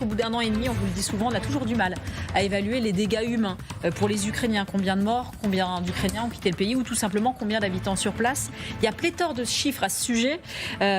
Au bout d'un an et demi, on vous le dit souvent, on a toujours du mal à évaluer les dégâts humains pour les Ukrainiens. Combien de morts, combien d'Ukrainiens ont quitté le pays ou tout simplement combien d'habitants sur place. Il y a pléthore de chiffres à ce sujet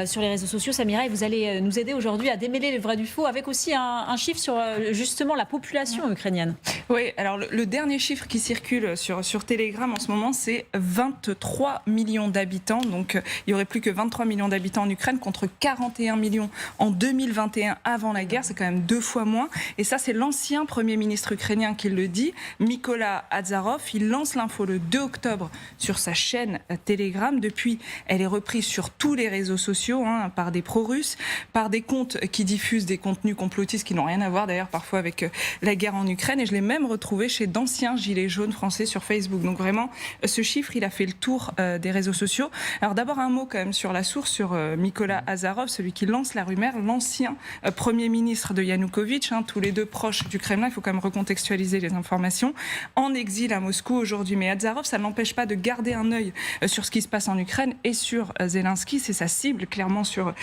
sur les réseaux sociaux. Samira, et vous allez nous aider aujourd'hui à démêler le vrai du faux avec aussi un chiffre sur justement la population ukrainienne. Oui, alors le dernier chiffre qui circule sur Telegram en ce moment, c'est 23 millions d'habitants. Donc il y aurait plus que 23 millions d'habitants en Ukraine contre 41 millions en 2021 avant la guerre. C'est quand même 2 fois moins. Et ça, c'est l'ancien Premier ministre ukrainien qui le dit, Mykola Azarov. Il lance l'info le 2 octobre sur sa chaîne Telegram. Depuis, elle est reprise sur tous les réseaux sociaux par des pro-russes, par des comptes qui diffusent des contenus complotistes qui n'ont rien à voir d'ailleurs parfois avec la guerre en Ukraine. Et je l'ai même retrouvé chez d'anciens gilets jaunes français sur Facebook. Donc vraiment, ce chiffre, il a fait le tour des réseaux sociaux. Alors d'abord un mot quand même sur la source, sur Mykola Azarov, celui qui lance la rumeur, l'ancien Premier ministre de Yanukovych, tous les deux proches du Kremlin. Il faut quand même recontextualiser les informations. En exil à Moscou aujourd'hui. Mais Azarov, ça ne l'empêche pas de garder un œil sur ce qui se passe en Ukraine et sur Zelensky. C'est sa cible clairement sur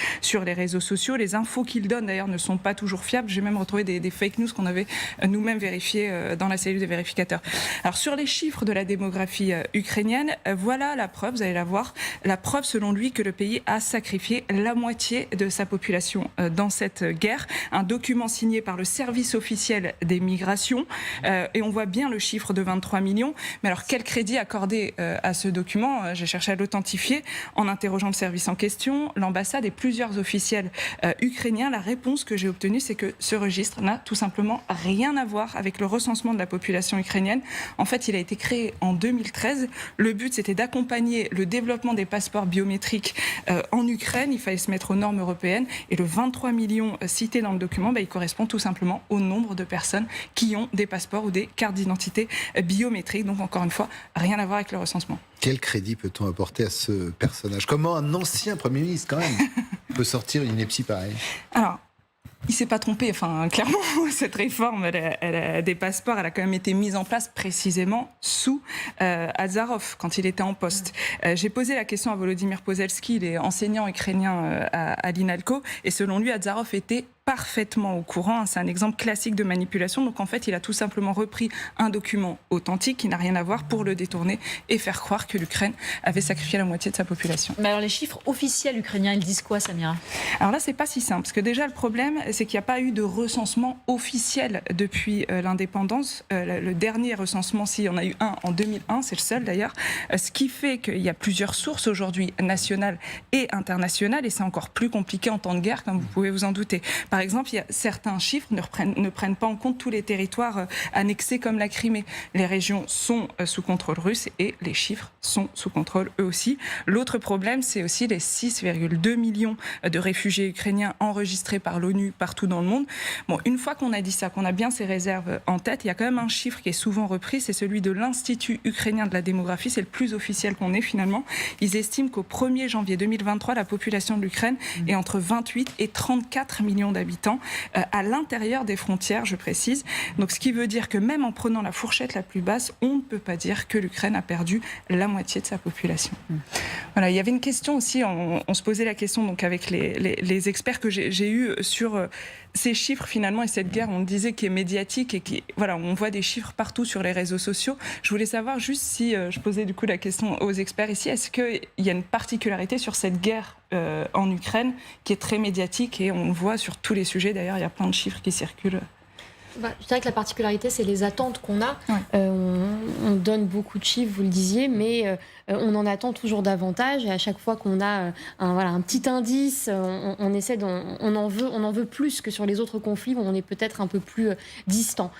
les réseaux sociaux. Les infos qu'il donne d'ailleurs ne sont pas toujours fiables. J'ai même retrouvé des fake news qu'on avait nous-mêmes vérifiées dans la cellule des vérificateurs. Alors sur les chiffres de la démographie ukrainienne, voilà la preuve, vous allez la voir, la preuve selon lui que le pays a sacrifié la moitié de sa population dans cette guerre. Un document signé par le service officiel des migrations et on voit bien le chiffre de 23 millions. Mais alors quel crédit accorder à ce document? J'ai cherché à l'authentifier en interrogeant le service en question, l'ambassade et plusieurs officiels ukrainiens. La réponse que j'ai obtenue, c'est que ce registre n'a tout simplement rien à voir avec le recensement de la population ukrainienne. En fait, il a été créé en 2013. Le but, c'était d'accompagner le développement des passeports biométriques en Ukraine. Il fallait se mettre aux normes européennes. Et le 23 millions cité dans le document, il correspond tout simplement au nombre de personnes qui ont des passeports ou des cartes d'identité biométriques. Donc, encore une fois, rien à voir avec le recensement. Quel crédit peut-on apporter à ce personnage? Comment un ancien Premier ministre, quand même, peut sortir une ineptie pareille? Alors, il ne s'est pas trompé, clairement, cette réforme elle a des passeports, elle a quand même été mise en place précisément sous Azarov, quand il était en poste. J'ai posé la question à Volodymyr Pozelski, il est enseignant ukrainien à l'INALCO, et selon lui, Azarov était parfaitement au courant. C'est un exemple classique de manipulation. Donc en fait, il a tout simplement repris un document authentique qui n'a rien à voir pour le détourner et faire croire que l'Ukraine avait sacrifié la moitié de sa population. Mais alors les chiffres officiels ukrainiens, ils disent quoi, Samira? Alors là, c'est pas si simple. Parce que déjà, le problème, c'est qu'il n'y a pas eu de recensement officiel depuis l'indépendance. Le dernier recensement, s'il y en a eu un en 2001, c'est le seul d'ailleurs. Ce qui fait qu'il y a plusieurs sources aujourd'hui, nationales et internationales. Et c'est encore plus compliqué en temps de guerre, comme vous pouvez vous en douter. Par exemple, certains chiffres ne prennent pas en compte tous les territoires annexés comme la Crimée. Les régions sont sous contrôle russe et les chiffres sont sous contrôle eux aussi. L'autre problème, c'est aussi les 6,2 millions de réfugiés ukrainiens enregistrés par l'ONU partout dans le monde. Bon, une fois qu'on a dit ça, qu'on a bien ces réserves en tête, il y a quand même un chiffre qui est souvent repris, c'est celui de l'Institut ukrainien de la démographie, c'est le plus officiel qu'on ait finalement. Ils estiment qu'au 1er janvier 2023, la population de l'Ukraine est entre 28 et 34 millions d'habitants à l'intérieur des frontières, je précise. Donc ce qui veut dire que même en prenant la fourchette la plus basse, on ne peut pas dire que l'Ukraine a perdu la moitié de sa population. Voilà, il y avait une question aussi, on se posait la question donc avec les experts que j'ai eus sur ces chiffres finalement et cette guerre, on disait qui est médiatique et qui, voilà, on voit des chiffres partout sur les réseaux sociaux. Je voulais savoir juste si, je posais du coup la question aux experts ici, est-ce qu'il y a une particularité sur cette guerre en Ukraine qui est très médiatique et on le voit sur tous les sujets, d'ailleurs il y a plein de chiffres qui circulent. Je dirais que la particularité, c'est les attentes qu'on a. Ouais. On donne beaucoup de chiffres, vous le disiez, mais on en attend toujours davantage. Et à chaque fois qu'on a un petit indice, on essaie on en veut plus que sur les autres conflits où on est peut-être un peu plus distant.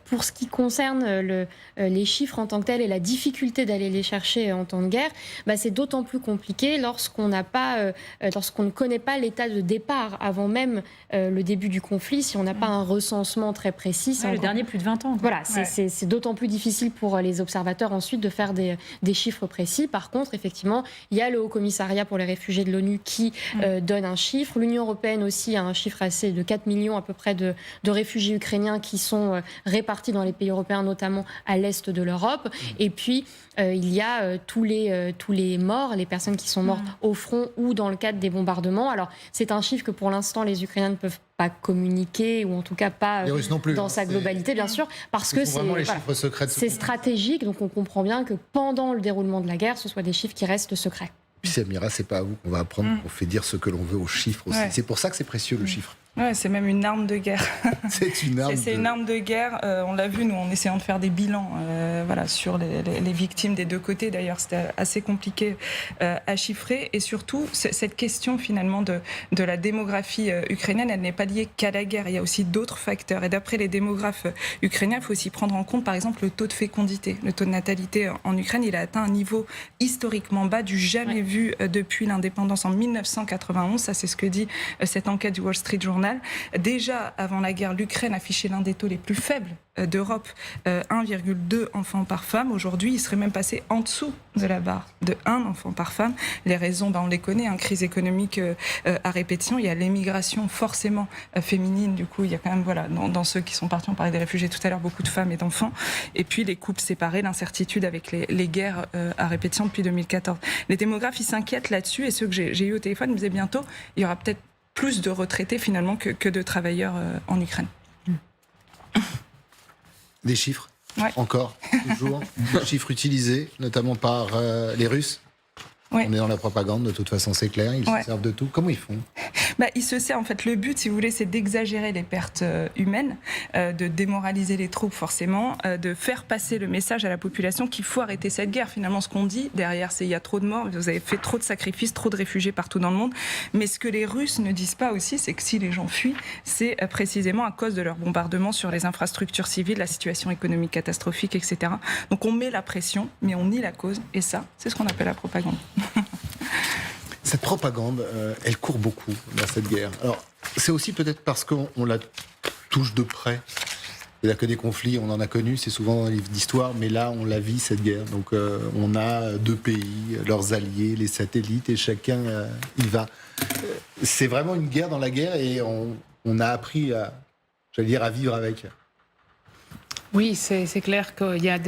Pour ce qui concerne les chiffres en tant que tels et la difficulté d'aller les chercher en temps de guerre, c'est d'autant plus compliqué lorsqu'on ne connaît pas l'état de départ avant même le début du conflit, si on n'a pas un recensement très précis. Le dernier, plus de 20 ans. Voilà, c'est d'autant plus difficile pour les observateurs ensuite de faire des chiffres précis. Par contre, effectivement, il y a le Haut Commissariat pour les réfugiés de l'ONU qui donne un chiffre. L'Union européenne aussi a un chiffre assez de 4 millions à peu près de réfugiés ukrainiens qui sont répartis dans les pays européens, notamment à l'est de l'Europe. Et puis, il y a tous les morts, les personnes qui sont mortes au front ou dans le cadre des bombardements. Alors, c'est un chiffre que pour l'instant, les Ukrainiens ne peuvent pas communiqué, ou en tout cas pas Les Russes non plus, dans sa globalité, bien sûr, parce que vraiment les chiffres secrets de c'est stratégique, donc on comprend bien que pendant le déroulement de la guerre, ce soit des chiffres qui restent secrets. Puis Samira, c'est pas à vous qu'on va apprendre, on fait dire ce que l'on veut aux chiffres aussi. Ouais. C'est pour ça que c'est précieux le chiffre. Ouais, c'est même une arme de guerre. C'est une arme. C'est une arme de guerre. On l'a vu, nous, en essayant de faire des bilans sur les victimes des deux côtés. D'ailleurs, c'était assez compliqué à chiffrer. Et surtout, cette question, finalement, de la démographie ukrainienne, elle n'est pas liée qu'à la guerre. Il y a aussi d'autres facteurs. Et d'après les démographes ukrainiens, il faut aussi prendre en compte, par exemple, le taux de fécondité. Le taux de natalité en Ukraine, il a atteint un niveau historiquement bas, du jamais vu depuis l'indépendance en 1991. Ça, c'est ce que dit cette enquête du Wall Street Journal. Déjà, avant la guerre, l'Ukraine affichait l'un des taux les plus faibles d'Europe, 1,2 enfants par femme. Aujourd'hui, il serait même passé en dessous de la barre de 1 enfant par femme. Les raisons, on les connaît, crise économique à répétition. Il y a l'émigration forcément féminine. Du coup, il y a quand même, dans ceux qui sont partis, on parlait des réfugiés tout à l'heure, beaucoup de femmes et d'enfants. Et puis les couples séparés, l'incertitude avec les guerres à répétition depuis 2014. Les démographes, ils s'inquiètent là-dessus. Et ceux que j'ai eu au téléphone me disaient bientôt, il y aura peut-être plus de retraités finalement que de travailleurs en Ukraine. Des chiffres, ouais. Encore, toujours. Des chiffres utilisés, notamment par les Russes. Ouais. On est dans la propagande, de toute façon, c'est clair. Ils se servent de tout. Comment ils font ? Ils se servent, en fait, le but, si vous voulez, c'est d'exagérer les pertes humaines, de démoraliser les troupes, forcément, de faire passer le message à la population qu'il faut arrêter cette guerre. Finalement, ce qu'on dit derrière, c'est il y a trop de morts, vous avez fait trop de sacrifices, trop de réfugiés partout dans le monde. Mais ce que les Russes ne disent pas aussi, c'est que si les gens fuient, c'est précisément à cause de leurs bombardements sur les infrastructures civiles, la situation économique catastrophique, etc. Donc on met la pression, mais on nie la cause. Et ça, c'est ce qu'on appelle la propagande. Cette propagande, elle court beaucoup dans cette guerre. Alors, c'est aussi peut-être parce qu'on la touche de près. Il n'y a que des conflits, on en a connu, c'est souvent dans les livres d'histoire, mais là, on la vit, cette guerre. Donc, on a deux pays, leurs alliés, les satellites, et chacun y va. C'est vraiment une guerre dans la guerre, et on a appris à vivre avec. Oui, c'est clair qu'il y a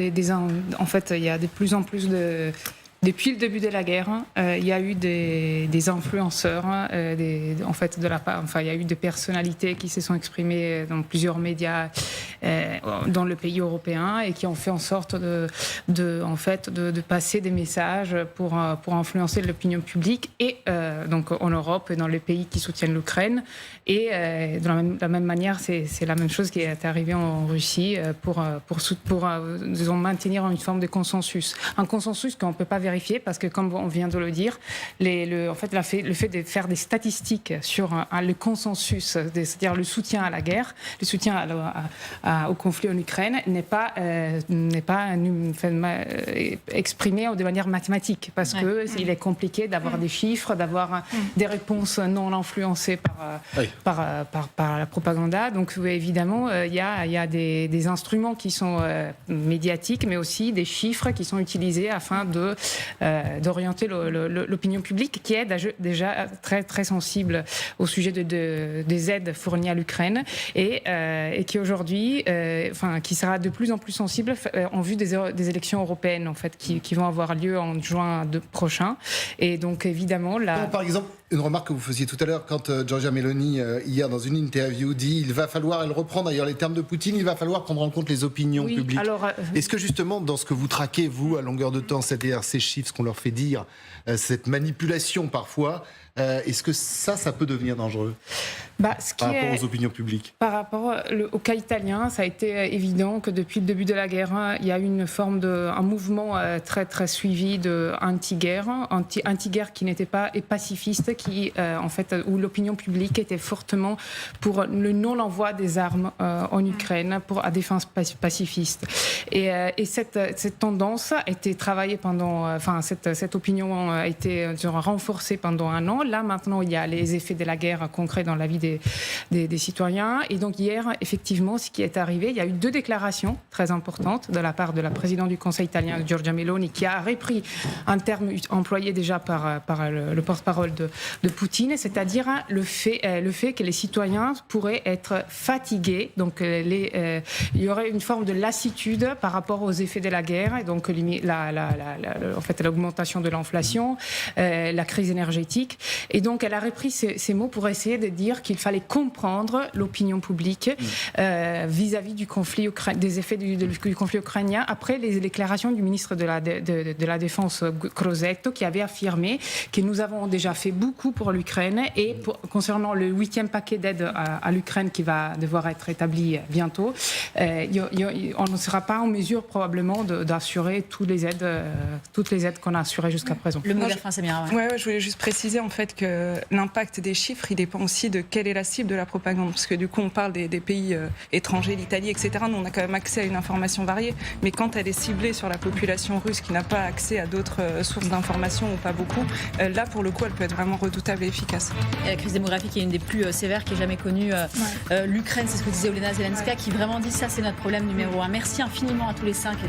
en fait, il y a de plus en plus de... Depuis le début de la guerre, il y a eu des influenceurs, en fait, il y a eu des personnalités qui se sont exprimées dans plusieurs médias dans le pays européen et qui ont fait en sorte de passer des messages pour influencer l'opinion publique et donc en Europe et dans les pays qui soutiennent l'Ukraine. Et de la même manière, c'est la même chose qui est arrivée en Russie pour disons, maintenir une forme de consensus. Un consensus qu'on ne peut pas vérifier parce que, comme on vient de le dire, le fait de faire des statistiques sur le consensus, c'est-à-dire le soutien à la guerre, le soutien au conflit en Ukraine, n'est pas exprimé de manière mathématique parce qu'il est compliqué d'avoir des chiffres, d'avoir des réponses non influencées par la propagande. Donc évidemment, il y a des instruments qui sont médiatiques, mais aussi des chiffres qui sont utilisés afin d'orienter l'opinion publique, qui est déjà très, très sensible au sujet des aides fournies à l'Ukraine et qui aujourd'hui, qui sera de plus en plus sensible en vue des élections européennes en fait, qui vont avoir lieu en juin prochain. Et donc évidemment, par exemple, une remarque que vous faisiez tout à l'heure quand Giorgia Meloni, hier dans une interview, dit elle reprend d'ailleurs les termes de Poutine, il va falloir prendre en compte les opinions publiques. Alors, est-ce que justement, dans ce que vous traquez, vous, à longueur de temps, c'est-à-dire ces chiffres, ce qu'on leur fait dire, cette manipulation parfois, est-ce que ça peut devenir dangereux par rapport aux opinions publiques? Par rapport au cas italien, ça a été évident que depuis le début de la guerre, il y a eu une forme un mouvement très très suivi de anti-guerre qui n'était pas pacifiste, en fait, où l'opinion publique était fortement pour le non-envoi des armes en Ukraine à des fins pacifistes. Et cette tendance a été travaillée cette opinion a été renforcée pendant un an. Là, maintenant, il y a les effets de la guerre concrets dans la vie des citoyens. Et donc, hier, effectivement, ce qui est arrivé, il y a eu 2 déclarations très importantes de la part de la présidente du Conseil italien, Giorgia Meloni, qui a repris un terme employé déjà par le porte-parole Poutine, c'est-à-dire le fait que les citoyens pourraient être fatigués, donc il y aurait une forme de lassitude par rapport aux effets de la guerre, et donc en fait, l'augmentation de l'inflation, la crise énergétique. Et donc, elle a repris ces mots pour essayer de dire qu'il fallait comprendre l'opinion publique vis-à-vis du conflit des effets du conflit ukrainien, après les déclarations du ministre de la Défense, Crosetto, qui avait affirmé que nous avons déjà fait beaucoup pour l'Ukraine, et concernant le 8e paquet d'aide à l'Ukraine qui va devoir être établi bientôt, on ne sera pas en mesure probablement d'assurer toutes les aides qu'on a assurées jusqu'à présent. Le mot de la fin, c'est bien. Je voulais juste préciser en fait que l'impact des chiffres, il dépend aussi de quelle est la cible de la propagande, parce que du coup on parle des pays étrangers, l'Italie, etc. Nous on a quand même accès à une information variée, mais quand elle est ciblée sur la population russe qui n'a pas accès à d'autres sources d'informations ou pas beaucoup, là pour le coup elle peut être vraiment redoutable et efficace. Et la crise démographique est une des plus sévères qui ait jamais connue l'Ukraine, c'est ce que disait Olena Zelenska, qui vraiment dit ça c'est notre problème numéro 1. Merci infiniment à tous les 5